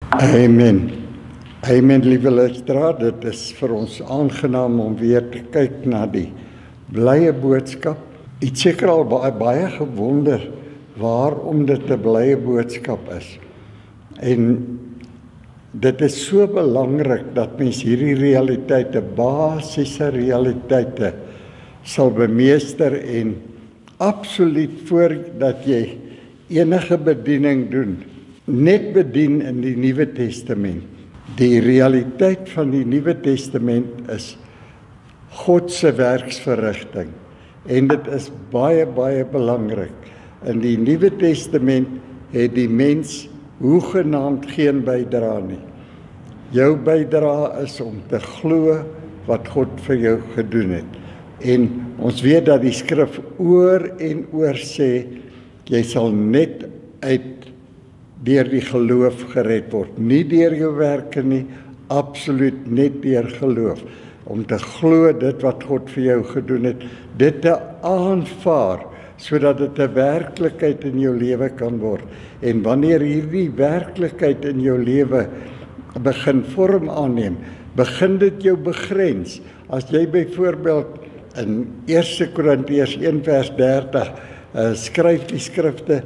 Amen. Amen, liewe luisteraar, dit is vir ons aangenaam om weer te kyk na die blye boodskap. Ek het seker al baie gewonder waarom dit 'n blye boodskap is. En dit is so belangrik dat mens hierdie realiteite, basiese realiteite, sal bemeester en absoluut voordat jy enige bediening doen, net bedien in die Nuwe Testament. Die realiteit van die Nuwe Testament is God se werksverrigting. En dit is baie belangrik. In die Nuwe Testament het die mens hoegenaamd geen bydra nie. Jou bydra is om te glo wat God vir jou gedoen het. En ons weet dat die skrif oor en oor sê, jy sal net deur die geloof gered word. Nie deur jou werke nie, absoluut net deur geloof. Om te glo dit wat God vir jou gedoen het, dit te aanvaar, sodat dit 'n werklikheid in jou lewe kan word. En wanneer hierdie werklikheid in jou lewe begin vorm aanneem, begin dit jou begrens. As jy byvoorbeeld in 1 Korintiërs 1 vers 30 skryf die skrifte,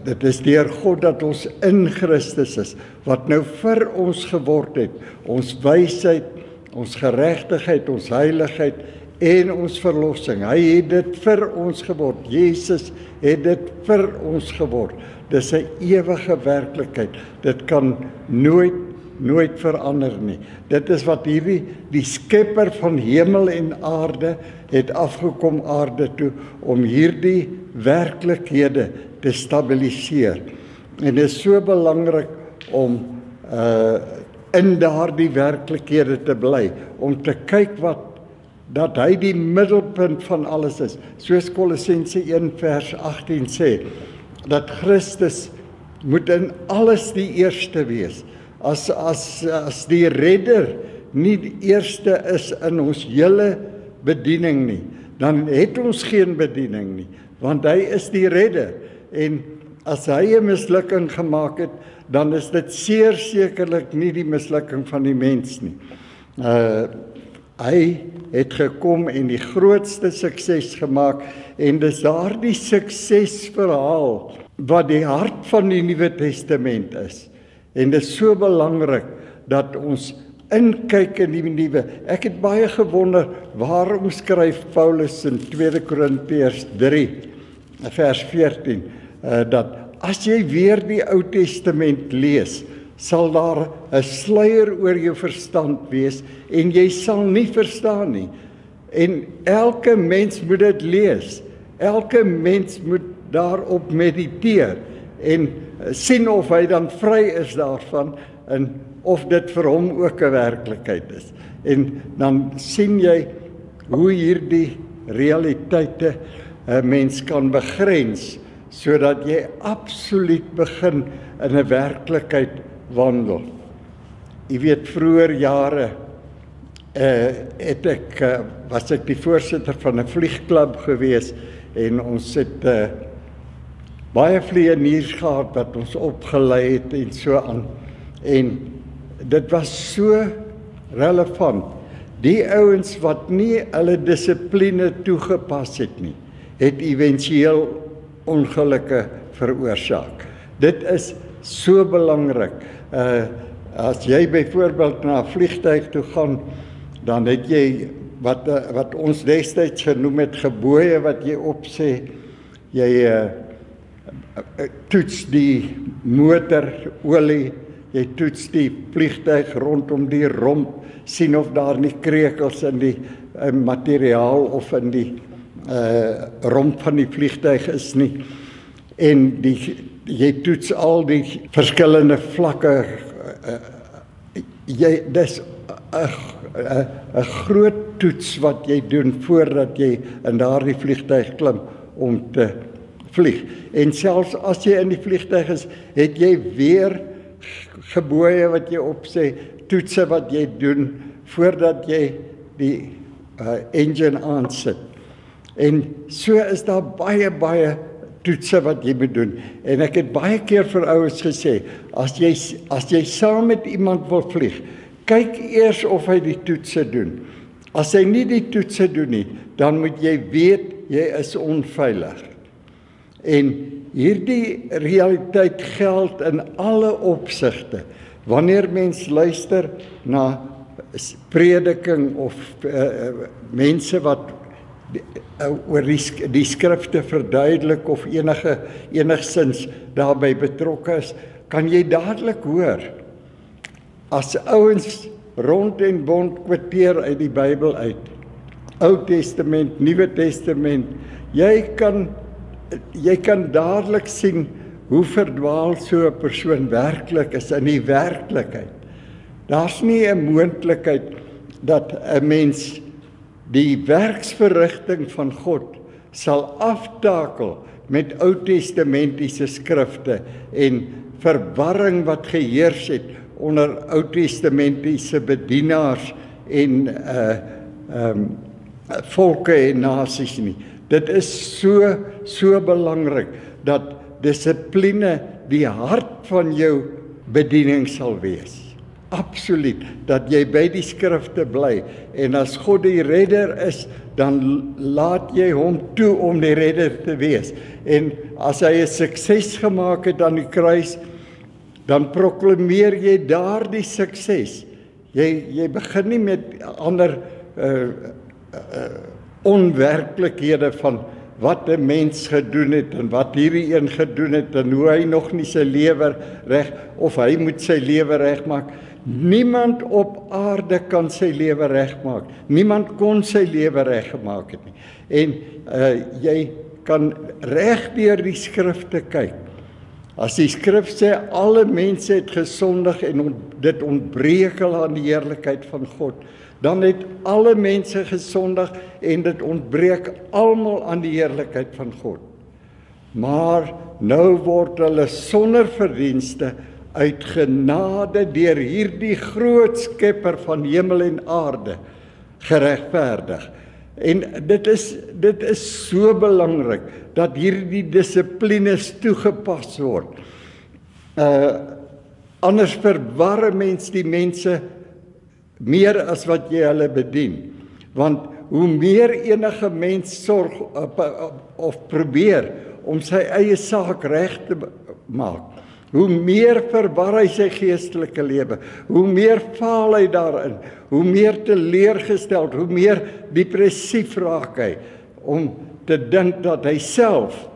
dit is deur God dat ons in Christus is, wat nou vir ons geword het, ons wysheid, ons geregtigheid, ons heiligheid en ons verlossing. Hy het dit vir ons geword. Jesus het dit vir ons geword. Dis 'n ewige werklikheid. Dit kan nooit verander nie. Dit is wat die skepper van hemel en aarde het afgekom aarde toe om hierdie werklikhede te stabiliseer. En dit is so belangrik om in daardie werklikhede te bly, om te kyk dat hy die middelpunt van alles is. Soos Kolossense 1 vers 18 sê, dat Christus moet in alles die eerste wees. As die redder nie die eerste is in ons hele bediening nie, dan het ons geen bediening nie, want hy is die redder. En as hy 'n mislukking gemaak het, dan is dit seer sekerlik nie die mislukking van die mens nie. Hy het gekom en die grootste sukses gemaak, en dis daardie suksesverhaal wat die hart van die Nuwe Testament is. En dit is so belangrik dat ons inkyk in die nuwe. Ek het baie gewonder, waarom skryf Paulus in 2 Korintiërs 3 vers 14 dat as jy weer die Ou Testament lees, sal daar 'n sluier oor jou verstand wees en jy sal nie verstaan nie. En elke mens moet dit lees. Elke mens moet daarop mediteer en sien of hy dan vry is daarvan en of dit vir hom ook 'n werklikheid is. En dan sien jy hoe hierdie realiteite 'n mens kan begrens, sodat jy absoluut begin in 'n werklikheid wandel. Jy weet, vroeër jare was ek die voorsitter van 'n vliegklub gewees en ons het baie vlieëniers gehad wat ons opgelei het en so aan. En dit was so relevant. Die ouens wat nie hulle dissipline toegepas het nie, het éventueel ongelukke veroorsaak. Dit is so belangrik. As jy byvoorbeeld na 'n vliegtuig toe gaan, dan het jy wat ons destyds genoem het gebooie wat jy opsê. Jy toets die motorolie, jy toets die vliegtuig rondom die romp, sien of daar nie krekels in die materiaal of in die romp van die vliegtuig is nie. En jy toets al die verskillende vlakke. Dis 'n groot toets wat jy doen voordat jy in daardie vliegtuig klim om te vlieg. En selfs as jy in die vliegtuig is, het jy weer gebooie wat jy opsê, toetse wat jy doen voordat jy die engine aansit. En so is daar baie toetse wat jy moet doen. En ek het baie keer vir ouers gesê, as jy saam met iemand wil vlieg, kyk eers of hy die toetse doen. As hy nie die toetse doen nie, dan moet jy weet, jy is onveilig. En hierdie realiteit geld in alle opsigte. Wanneer mens luister na prediking of mense wat oor die skrifte verduidelik of enigstens daarbey betrokke is, kan jy dadelik hoor, as ouens rond en bond kwoteer uit die Bybel uit, Ou Testament, Nuwe Testament, jy kan dadelik sien hoe verdwaal so 'n persoon werklik is in die werklikheid. Daar's nie 'n moontlikheid dat 'n mens die werksverrigting van God sal aftakel met Ou Testamentiese skrifte en verwarring wat geheers het onder Ou Testamentiese bedienaars en volke en nasies nie. Dit is so belangrik dat dissipline die hart van jou bediening sal wees. Absoluut, dat jy by die skrifte bly, en as God die redder is, dan laat jy hom toe om die redder te wees. En as hy 'n sukses gemaak het aan die kruis, dan proklameer jy daardie sukses. Jy begin nie met ander onwerklikhede van wat 'n mens gedoen het en wat hierdie een gedoen het en hoe hy nog nie sy lewe reg of hy moet sy lewe regmaak. Niemand op aarde kan sy lewe regmaak. Niemand kon sy lewe reggemaak het nie. En jy kan reg deur die skrifte kyk. As die skrif sê alle mense het gesondig en dit ontbreek hulle aan die heerlikheid van God, dan het alle mense gesondig en dit ontbreek almal aan die heerlikheid van God. Maar nou word hulle sonder verdienste uit genade deur hierdie groot skepper van hemel en aarde geregverdig. En dit is so belangrik dat hierdie dissiplines toegepas word. Anders verwar mens die mense meer as wat jy hulle bedien. Want hoe meer enige mens sorg of probeer om sy eie saak reg te maak, hoe meer verwar hy sy geestelike lewe, hoe meer faal hy daarin, hoe meer teleurgesteld, hoe meer depressief raak hy, om te dink dat hy self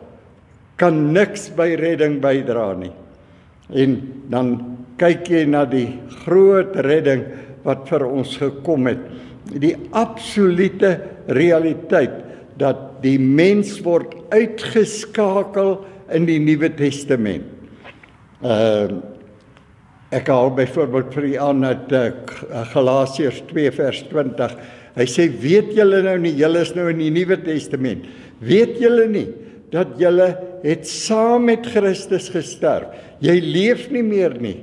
kan niks by redding bydra nie. En dan kyk jy na die groot redding wat vir ons gekom het. Die absolute realiteit dat die mens word uitgeskakel in die Nuwe Testament. Ek haal byvoorbeeld vir u aan uit Galasiërs 2 vers 20. Hy sê, weet julle nou nie, julle is nou in die Nuwe Testament, weet julle nie, dat julle het saam met Christus gesterf. Jy leef nie meer nie.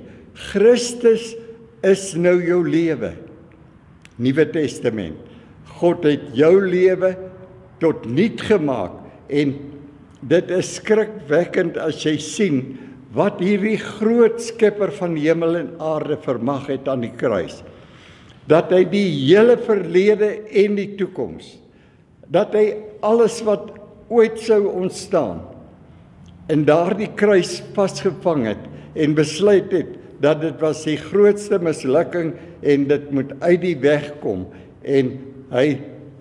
Christus is nou jou lewe. Nuwe Testament. God het jou lewe tot niet gemaak en dit is skrikwekkend as jy sien wat hierdie groot skepper van hemel en aarde vermag het aan die kruis. Dat hy die hele verlede en die toekoms, dat hy alles wat ooit sou ontstaan in daardie kruis vasgevang het en besluit het dat dit was die grootste mislukking en dit moet uit die weg kom. En hy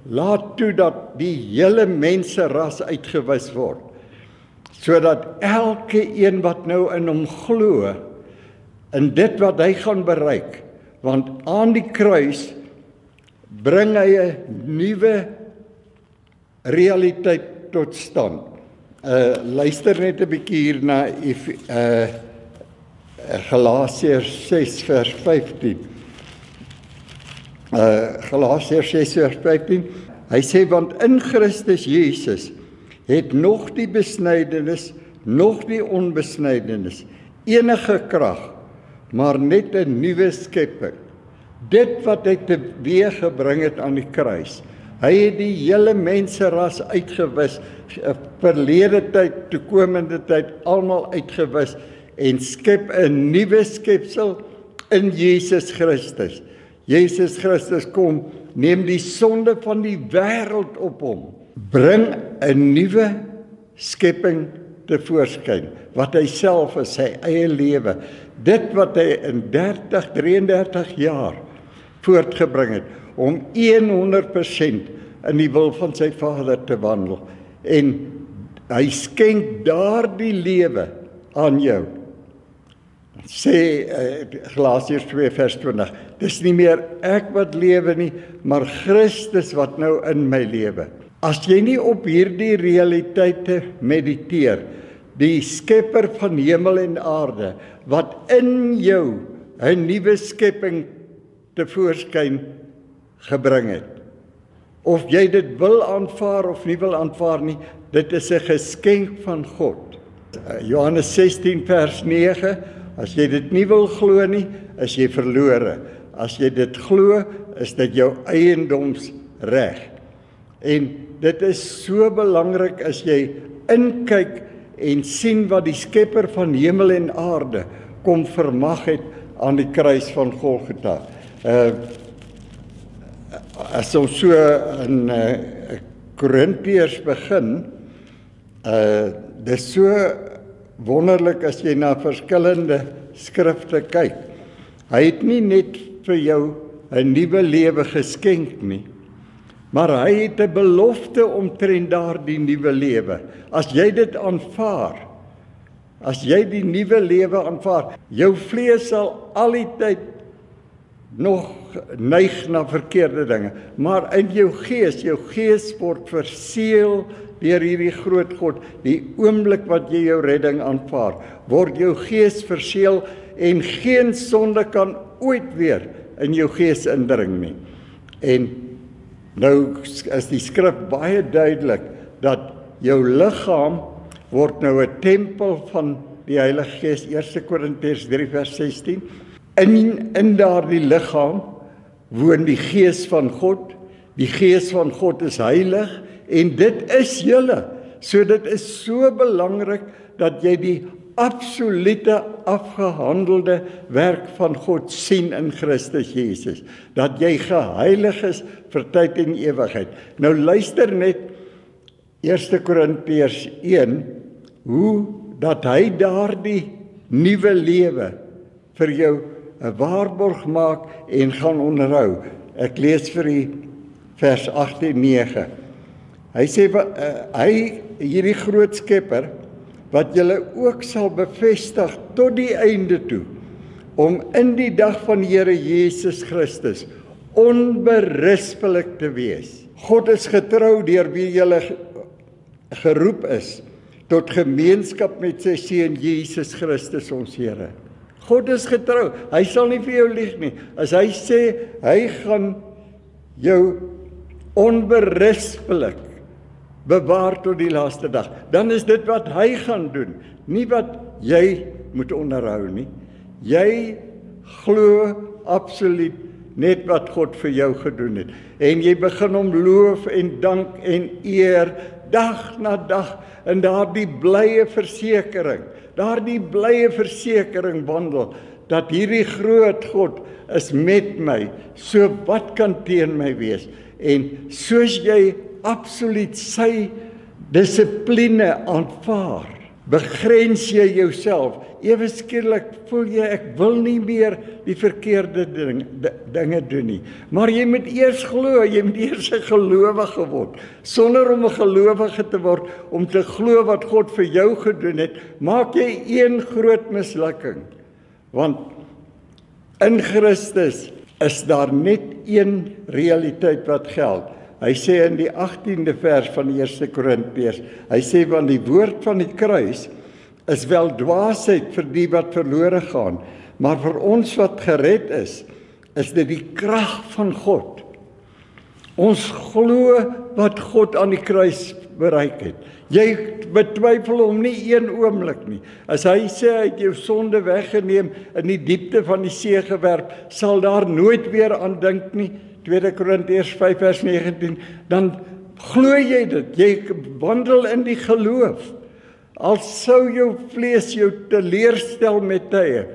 laat toe dat die hele menseras uitgewis word, sodat elke een wat nou in hom glo, in dit wat hy gaan bereik, want aan die kruis bring hy 'n nuwe realiteit tot stand. Luister net 'n bietjie hier na Galasiërs 6 vers 15. Galasiërs 6 vers 15. Hy sê, want in Christus Jesus het nog die besnydenis, nog die onbesnydenis, enige krag, maar net 'n nuwe skepping. Dit wat hy teweeg gebring het aan die kruis, Hy het die hele menseras uitgewis, verlede tyd, toekomende tyd, almal uitgewis en skep 'n nuwe skepsel in Jesus Christus. Jesus Christus kom, neem die sonde van die wêreld op hom, bring 'n nuwe skepping tevoorskyn, wat hy self is, sy eie lewe. Dit wat hy in 33 jaar voortgebring het, om 100% in die wil van sy Vader te wandel. En hy skenk daardie lewe aan jou. Sê Galasiërs 2 vers 20, dis nie meer ek wat lewe nie, maar Christus wat nou in my lewe. As jy nie op hierdie realiteite mediteer, die skepper van hemel en aarde, wat in jou 'n nuwe skepping tevoorskyn gebring het, of jy dit wil aanvaar of nie wil aanvaar nie, dit is 'n geskenk van God. Johannes 16 vers 9, as jy dit nie wil glo nie, is jy verlore. As jy dit glo, is dit jou eiendomsreg. En dit is so belangrik as jy inkyk en sien wat die skepper van hemel en aarde kom vermag het aan die kruis van Golgotha. As ons so in Korintiërs begin, dis so wonderlik as jy na verskillende skrifte kyk. Hy het nie net vir jou 'n nuwe lewe geskenk nie, maar hy het 'n belofte omtrent daardie nuwe lewe. As jy dit aanvaar, as jy die nuwe lewe aanvaar, jou vlees sal al die tyd nog neig na verkeerde dinge, maar in jou gees word verseël deur hierdie groot God. Die oomblik wat jy jou redding aanvaar, word jou gees verseël en geen sonde kan ooit weer in jou gees indring nie. En nou is die skrif baie duidelik dat jou liggaam word nou 'n tempel van die Heilige Gees, 1 Korintiërs 3 vers 16. In daardie liggaam woon die Gees van God. Die Gees van God is heilig en dit is julle. So dit is so belangrik dat jy die absolute afgehandelde werk van God sien in Christus Jesus. Dat jy geheilig is vir tyd en ewigheid. Nou luister net 1 Korintiërs 1, hoe dat hy daardie nuwe lewe vir jou 'n waarborg maak en gaan onderhou. Ek lees vir u vers 8 en 9. Hy sê, hy, hierdie groot skepper, wat julle ook sal bevestig tot die einde toe, om in die dag van Here Jesus Christus onberispelik te wees. God is getrou deur wie julle geroep is, tot gemeenskap met sy Seun Jesus Christus ons Here. God is getrou, hy sal nie vir jou lieg nie. As hy sê, hy gaan jou onberispelik bewaar tot die laaste dag, dan is dit wat hy gaan doen, nie wat jy moet onderhou nie. Jy glo absoluut net wat God vir jou gedoen het. En jy begin hom loof en dank en eer, dag na dag, in daardie blye versekering wandel, dat hierdie groot God is met my, so wat kan teen my wees? En soos jy absoluut sy dissipline aanvaar, begrens jy jouself. Ewe skielik voel jy, ek wil nie meer die verkeerde dinge doen nie. Maar jy moet eers glo, jy moet eers 'n gelowige word. Sonder om 'n gelowige te word, om te glo wat God vir jou gedoen het, maak jy een groot mislukking. Want in Christus is daar net een realiteit wat geld. Hy sê in die 18de vers van die 1 Korintiërs, hy sê, want die woord van die kruis is wel dwaasheid vir die wat verlore gaan, maar vir ons wat gered is dit die krag van God. Ons glo wat God aan die kruis bereik het. Jy betwyfel hom nie een oomblik nie. As hy sê hy het jou sonde weggeneem, in die diepte van die see gewerp, sal daar nooit weer aan dink nie. 2 Korintiërs 5 vers 19, dan glo jy dit, jy wandel in die geloof. Al sou jou vlees jou teleurstel met tye,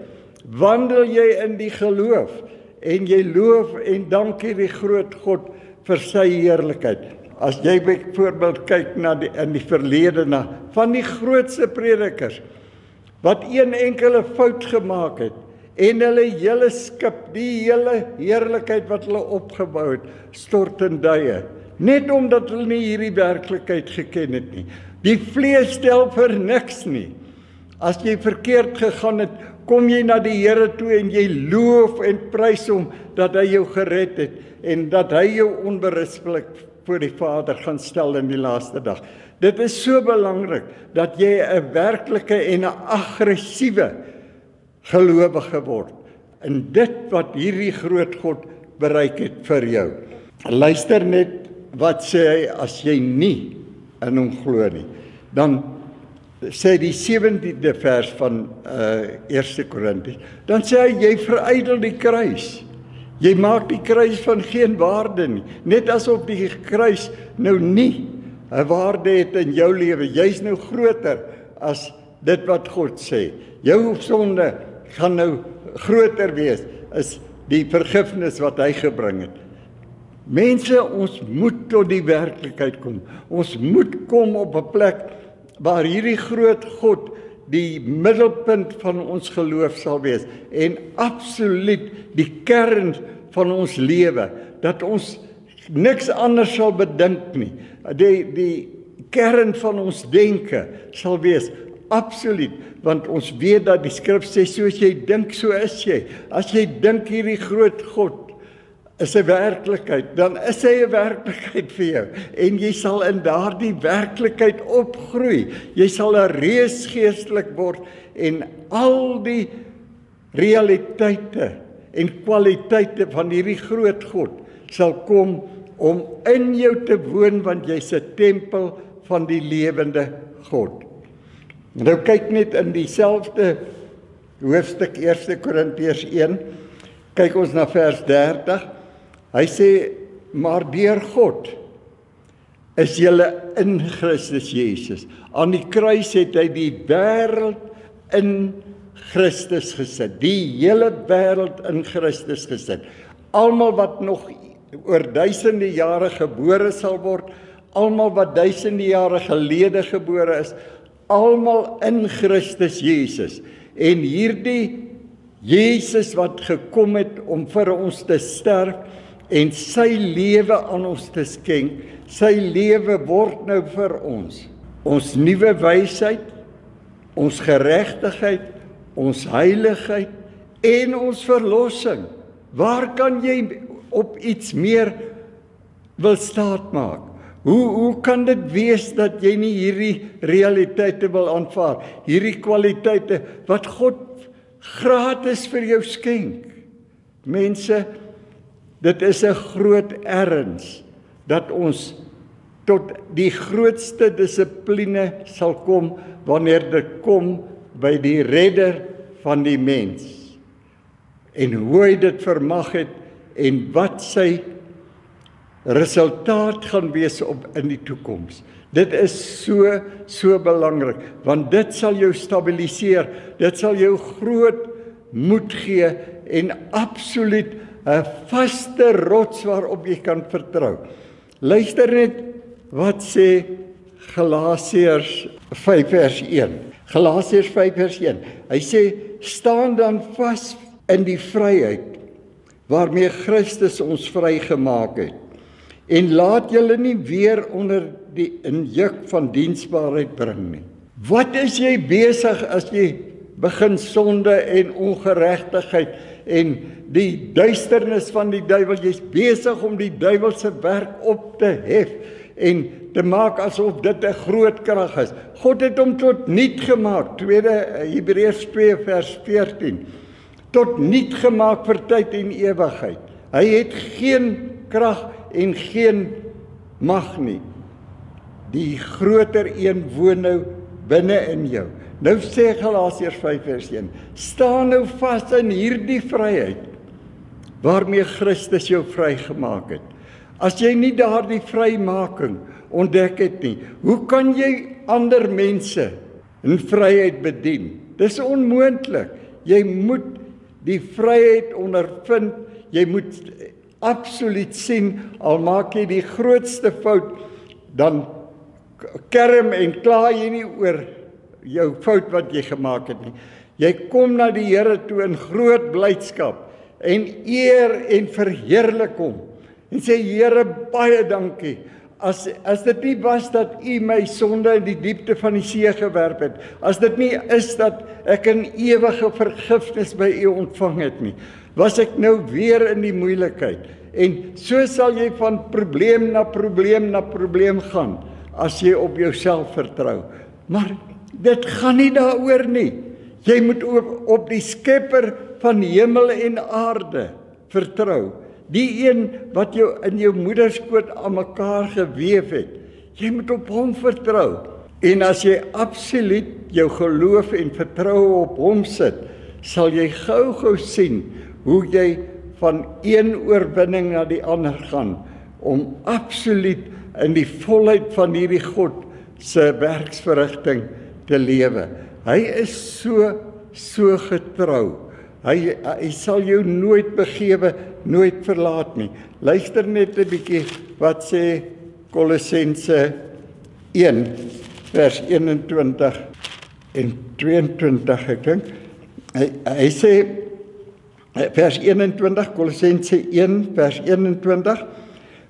wandel jy in die geloof, en jy loof en dank die groot God vir sy heerlikheid. As jy byvoorbeeld kyk in die verlede na van die grootste predikers, wat een enkele fout gemaak het, en hulle hele skip, die hele heerlikheid wat hulle opgebou het, stort in duie, net omdat hulle nie hierdie werklikheid geken het nie. Die vlees stel vir niks nie. As jy verkeerd gegaan het, kom jy na die Here toe en jy loof en prys hom dat hy jou gered het en dat hy jou onberispelik voor die Vader gaan stel in die laaste dag. Dit is so belangrik dat jy 'n werklike en 'n aggressiewe gelowige word in dit wat hierdie groot God bereik het vir jou. Luister net wat sê hy as jy nie in hom glo nie. Dan sê die 17de vers van 1 Korintiërs, dan sê hy, jy verydel die kruis. Jy maak die kruis van geen waarde nie. Net asof die kruis nou nie 'n waarde het in jou lewe. Jy's nou groter as dit wat God sê. Jou sonde gaan nou groter wees as die vergifnis wat hy gebring het. Mense, ons moet tot die werklikheid kom. Ons moet kom op 'n plek waar hierdie groot God die middelpunt van ons geloof sal wees en absoluut die kern van ons lewe, dat ons niks anders sal bedink nie. Die kern van ons denke sal wees absoluut, want ons weet dat die skrif sê, soos jy dink, so is jy. As jy dink hierdie groot God is 'n werklikheid, dan is hy 'n werklikheid vir jou, en jy sal in daardie werklikheid opgroei. Jy sal 'n reus geestelik word, en al die realiteite en kwaliteite van hierdie groot God sal kom om in jou te woon, want jy's 'n tempel van die lewende God. Nou kyk net in dieselfde hoofstuk 1 Korintiërs 1, kyk ons na vers 30. Hy sê, maar deur God is julle in Christus Jesus. Aan die kruis het hy die wêreld in Christus gesit. Die hele wêreld in Christus gesit. Almal wat nog oor duisende jare gebore sal word, almal wat duisende jare gelede gebore is, almal in Christus Jesus. En hierdie Jesus wat gekom het om vir ons te sterf en sy lewe aan ons te skenk, sy lewe word nou vir ons. Ons nuwe wysheid, ons geregtigheid, ons heiligheid en ons verlossing. Waar kan jy op iets meer wil staatmaak? Hoe kan dit wees dat jy nie hierdie realiteite wil aanvaar? Hierdie kwaliteite wat God gratis vir jou skenk. Mense, dit is 'n groot erns dat ons tot die grootste dissipline sal kom wanneer dit kom by die redder van die mens. En hoe hy dit vermag het en wat sy resultaat gaan wees in die toekoms. Dit is so belangrik, want dit sal jou stabiliseer, dit sal jou groot moed gee en absoluut 'n vaste rots waarop jy kan vertrou. Luister net wat sê Galasiërs 5 vers 1. Galasiërs 5 vers 1. Hy sê, staan dan vas in die vryheid waarmee Christus ons vrygemaak het. En laat julle nie weer onder die juk van diensbaarheid bring nie. Wat is jy besig as jy begin sonde en ongeregtigheid en die duisternis van die duiwel? Jy's besig om die duiwel se werk op te hef en te maak asof dit 'n groot krag is. God het hom tot niet gemaak. Hebreërs 2 vers 14. Tot niet gemaak vir tyd en ewigheid. Hy het geen krag en geen mag nie. Die groter een woon nou binne in jou. Nou sê Galasiërs 5 vers 1, staan nou vas in hierdie vryheid, waarmee Christus jou vrygemaak het. As jy nie daardie vrymaking ontdek het nie, hoe kan jy ander mense in vryheid bedien? Dis onmoontlik. Jy moet die vryheid ondervind, jy moet absoluut sien, al maak jy die grootste fout, dan kerm en kla jy nie oor jou fout wat jy gemaak het nie. Jy kom na die Here toe in groot blydskap en eer en verheerlik hom en sê, Here, baie dankie. As dit nie was dat U my sonde in die diepte van die see gewerp het, as dit nie is dat ek 'n ewige vergifnis by U ontvang het nie, was ek nou weer in die moeilikheid. En so sal jy van probleem na probleem na probleem gaan, as jy op jouself vertrou. Maar dit gaan nie daaroor nie. Jy moet op die Skepper van hemel en aarde vertrou. Die een wat jou in jou moederskoot aan mekaar geweef het. Jy moet op hom vertrou. En as jy absoluut jou geloof en vertroue op hom sit, sal jy gou sien hoe jy van een oorwinning na die ander gaan, om absoluut in die volheid van hierdie God se werksverrigting te lewe. Hy is so getrou. Hy sal jou nooit begewe, nooit verlaat nie. Luister net 'n bietjie wat sê Kolossense 1 vers 21 en 22, ek dink. Hy sê vers 21, Kolossense 1 vers 21,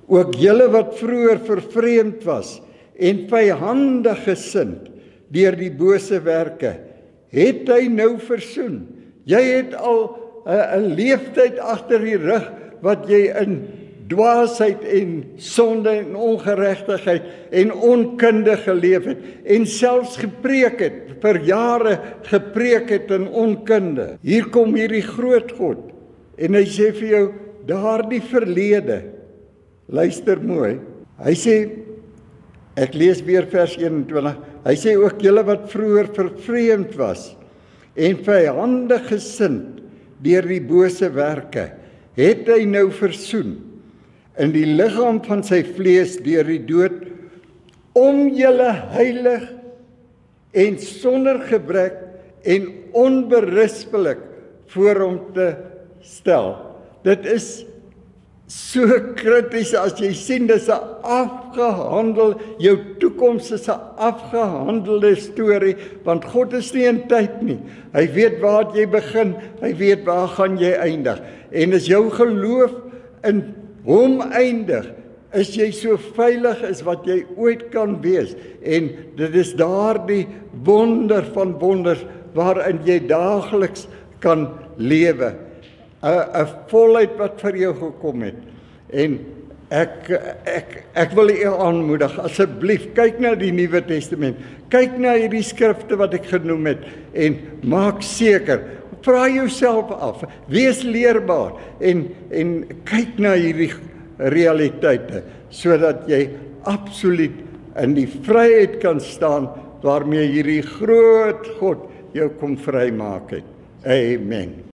ook julle wat vroeër vervreemd was en vyhandig gesind deur die bose werke, het hy nou versoen. Jy het al 'n leeftyd agter die rug wat jy in dwaasheid en sonde en ongeregtigheid en onkunde geleef het en selfs gepreek het, vir jare gepreek het in onkunde. Hier kom hierdie groot God en hy sê vir jou, daardie verlede, luister mooi, hy sê, ek lees weer vers 21, hy sê ook julle wat vroeër vervreemd was en vyhandig gesind deur die bose werke, het hy nou versoen in die liggaam van sy vlees deur die dood, om julle heilig en sonder gebrek en onberispelik voor hom te stel. Dit is so krities as jy sien, dis 'n afgehandel, jou toekoms is 'n afgehandelde storie, want God is nie in tyd nie. Hy weet waar jy begin, hy weet waar gaan jy eindig. En as jou geloof in hom eindig, is jy so veilig as wat jy ooit kan wees. En dit is daardie wonder van wonders waarin jy daagliks kan lewe. 'n volheid wat vir jou gekom het. En ek wil u aanmoedig, asseblief, kyk na die Nuwe Testament, kyk na hierdie skrifte wat ek genoem het, en maak seker, vra jouself af, wees leerbaar, en kyk na hierdie realiteite, sodat jy absoluut in die vryheid kan staan, waarmee hierdie groot God jou kom vrymaak het. Amen.